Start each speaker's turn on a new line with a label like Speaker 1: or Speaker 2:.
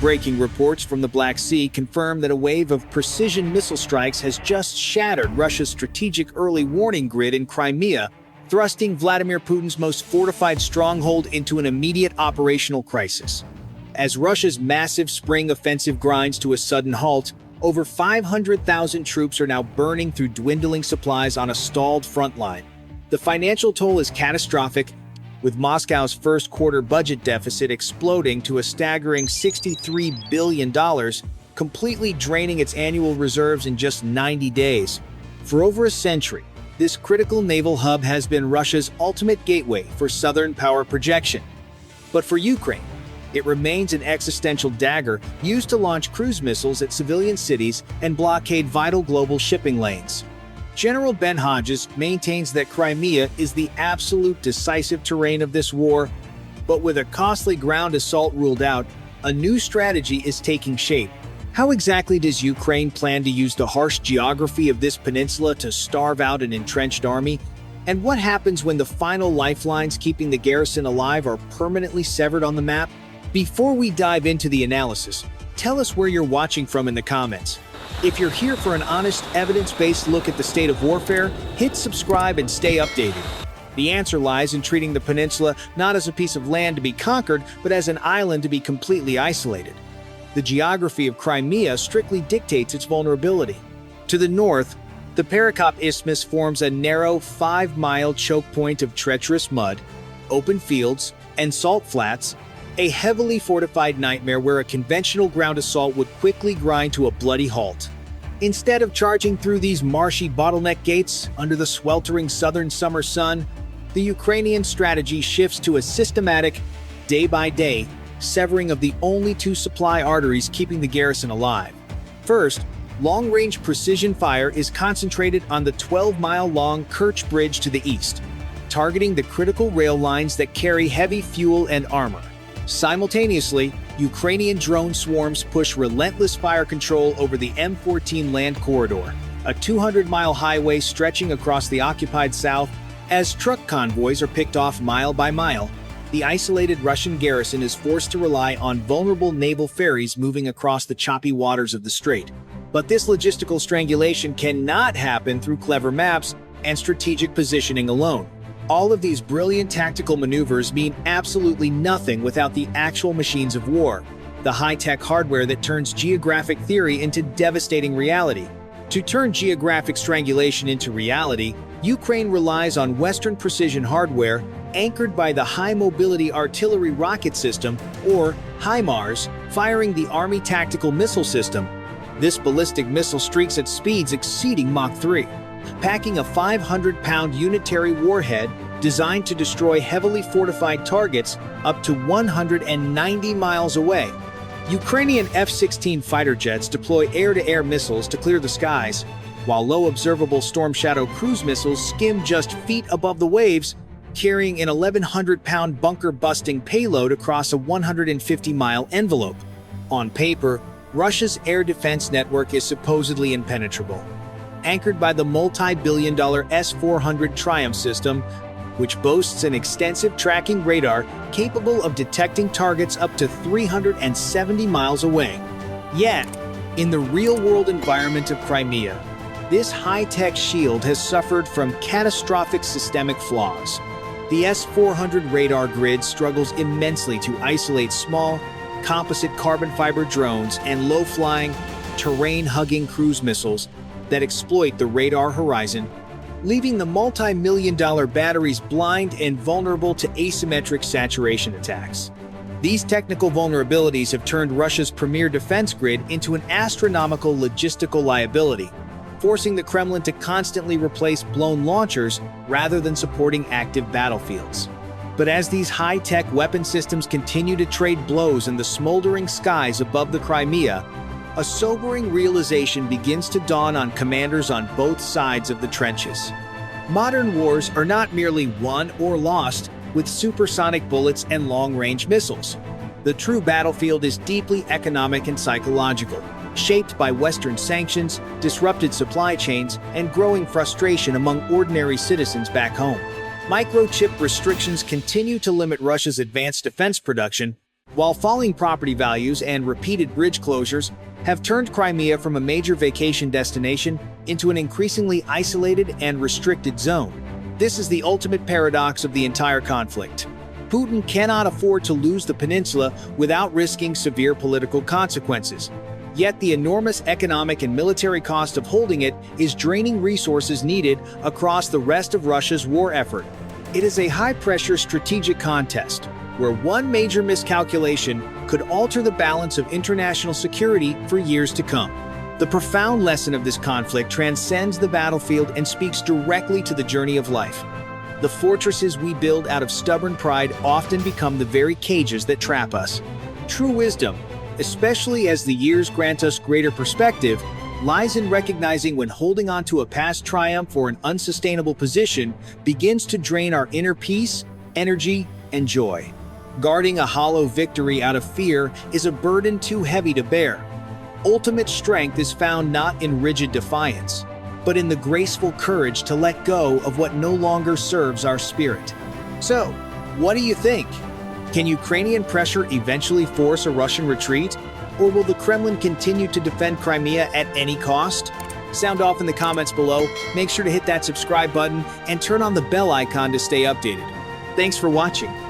Speaker 1: Breaking reports from the Black Sea confirm that a wave of precision missile strikes has just shattered Russia's strategic early warning grid in Crimea, thrusting Vladimir Putin's most fortified stronghold into an immediate operational crisis. As Russia's massive spring offensive grinds to a sudden halt, over 500,000 troops are now burning through dwindling supplies on a stalled front line. The financial toll is catastrophic, with Moscow's first quarter budget deficit exploding to a staggering $63 billion, completely draining its annual reserves in just 90 days. For over a century, this critical naval hub has been Russia's ultimate gateway for southern power projection. But for Ukraine, it remains an existential dagger used to launch cruise missiles at civilian cities and blockade vital global shipping lanes. General Ben Hodges maintains that Crimea is the absolute decisive terrain of this war, but with a costly ground assault ruled out, a new strategy is taking shape. How exactly does Ukraine plan to use the harsh geography of this peninsula to starve out an entrenched army? And what happens when the final lifelines keeping the garrison alive are permanently severed on the map? Before we dive into the analysis, tell us where you're watching from in the comments. If you're here for an honest, evidence-based look at the state of warfare, hit subscribe and stay updated. The answer lies in treating the peninsula not as a piece of land to be conquered, but as an island to be completely isolated. The geography of Crimea strictly dictates its vulnerability. To the north, the Perekop Isthmus forms a narrow 5-mile choke point of treacherous mud, open fields, and salt flats, a heavily fortified nightmare where a conventional ground assault would quickly grind to a bloody halt. Instead of charging through these marshy bottleneck gates under the sweltering southern summer sun, the Ukrainian strategy shifts to a systematic, day-by-day, severing of the only two supply arteries keeping the garrison alive. First, long-range precision fire is concentrated on the 12-mile-long Kerch Bridge to the east, targeting the critical rail lines that carry heavy fuel and armor. Simultaneously, Ukrainian drone swarms push relentless fire control over the M14 land corridor, a 200-mile highway stretching across the occupied south. As truck convoys are picked off mile by mile, the isolated Russian garrison is forced to rely on vulnerable naval ferries moving across the choppy waters of the strait. But this logistical strangulation cannot happen through clever maps and strategic positioning alone. All of these brilliant tactical maneuvers mean absolutely nothing without the actual machines of war, the high-tech hardware that turns geographic theory into devastating reality. To turn geographic strangulation into reality, Ukraine relies on Western precision hardware anchored by the High Mobility Artillery Rocket System, or HIMARS, firing the Army Tactical Missile System. This ballistic missile streaks at speeds exceeding Mach 3. Packing a 500-pound unitary warhead designed to destroy heavily fortified targets up to 190 miles away. Ukrainian F-16 fighter jets deploy air-to-air missiles to clear the skies, while low observable Storm Shadow cruise missiles skim just feet above the waves, carrying an 1,100-pound bunker-busting payload across a 150-mile envelope. On paper, Russia's air defense network is supposedly impenetrable. Anchored by the multi-billion-dollar S-400 Triumph system, which boasts an extensive tracking radar capable of detecting targets up to 370 miles away. Yet, in the real-world environment of Crimea, this high-tech shield has suffered from catastrophic systemic flaws. The S-400 radar grid struggles immensely to isolate small, composite carbon fiber drones and low-flying, terrain-hugging cruise missiles that exploit the radar horizon, leaving the multi-million-dollar batteries blind and vulnerable to asymmetric saturation attacks. These technical vulnerabilities have turned Russia's premier defense grid into an astronomical logistical liability, forcing the Kremlin to constantly replace blown launchers rather than supporting active battlefields. But as these high-tech weapon systems continue to trade blows in the smoldering skies above the Crimea, a sobering realization begins to dawn on commanders on both sides of the trenches. Modern wars are not merely won or lost with supersonic bullets and long-range missiles. The true battlefield is deeply economic and psychological, shaped by Western sanctions, disrupted supply chains, and growing frustration among ordinary citizens back home. Microchip restrictions continue to limit Russia's advanced defense production, while falling property values and repeated bridge closures have turned Crimea from a major vacation destination into an increasingly isolated and restricted zone. This is the ultimate paradox of the entire conflict. Putin cannot afford to lose the peninsula without risking severe political consequences. Yet the enormous economic and military cost of holding it is draining resources needed across the rest of Russia's war effort. It is a high-pressure strategic contest, where one major miscalculation could alter the balance of international security for years to come. The profound lesson of this conflict transcends the battlefield and speaks directly to the journey of life. The fortresses we build out of stubborn pride often become the very cages that trap us. True wisdom, especially as the years grant us greater perspective, lies in recognizing when holding on to a past triumph or an unsustainable position begins to drain our inner peace, energy, and joy. Guarding a hollow victory out of fear is a burden too heavy to bear. Ultimate strength is found not in rigid defiance, but in the graceful courage to let go of what no longer serves our spirit. So, what do you think? Can Ukrainian pressure eventually force a Russian retreat? Or will the Kremlin continue to defend Crimea at any cost? Sound off in the comments below. Make sure to hit that subscribe button and turn on the bell icon to stay updated. Thanks for watching.